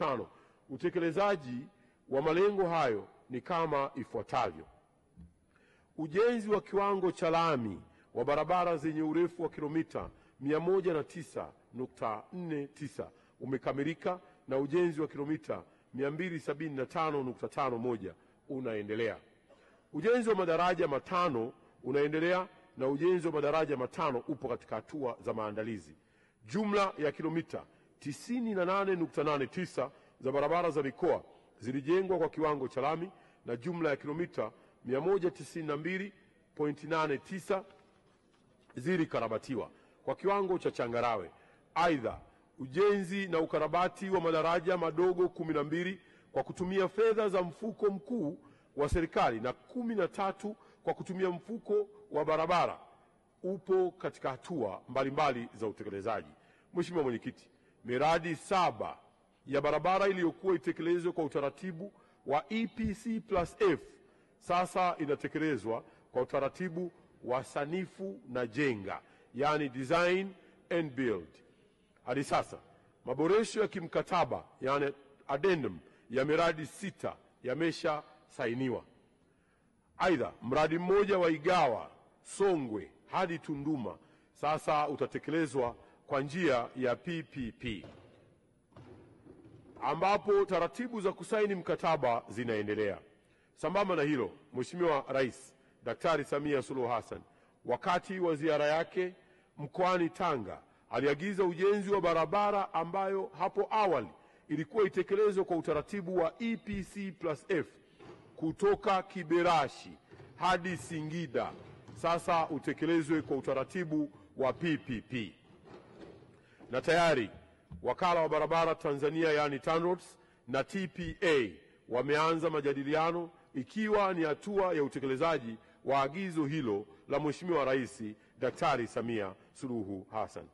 Tano, utekelezaji wa malengo hayo ni kama ifuatavyo: ujenzi wa kiwango cha lami wa barabara zenye urefu wa kilomita 109.49 umekamilika na ujenzi wa kilomita 275.51 unaendelea. Ujenzi wa madaraja matano unaendelea na ujenzi wa madaraja matano upo katika hatua za maandalizi. Jumla ya kilomita 98.89 za barabara za mikoa zilijengwa kwa kiwango cha lami na jumla ya kilomita 192.89 zilikarabatiwa kwa kiwango cha changarawe. Aidha, ujenzi na ukarabati wa madaraja madogo 12 kwa kutumia fedha za mfuko mkuu wa serikali na 13 kwa kutumia mfuko wa barabara upo katika hatua mbalimbali za utekelezaji. Mheshimiwa Mwenyekiti, miradi 7 ya barabara iliyokuwa itekelezwe kwa utaratibu wa EPC+F sasa inatekelezwa kwa utaratibu wa sanifu na jenga, yani design and build. Hadi sasa maboresho ya kimkataba, yani addendum, ya miradi 6 yamesha sainiwa. Aidha, mradi mmoja wa Igawa Songwe hadi Tunduma sasa utatekelezwa kwa njia ya PPP, ambapo taratibu za kusaini mkataba zinaendelea. Sambamba na hilo, Mheshimiwa Rais Daktari Samia Suluhu Hassan wakati wa ziara yake mkoani Tanga aliagiza ujenzi wa barabara ambayo hapo awali ilikuwa itekelezwe kwa utaratibu wa EPC+F kutoka Kiberashi hadi Singida sasa utekelezwe kwa utaratibu wa PPP. Na tayari wakala wa barabara Tanzania, yani TANROADS, na TPA wameanza majadiliano ikiwa ni hatua ya utekelezaji wa agizo hilo la Mheshimiwa Rais Daktari Samia Suluhu Hassan.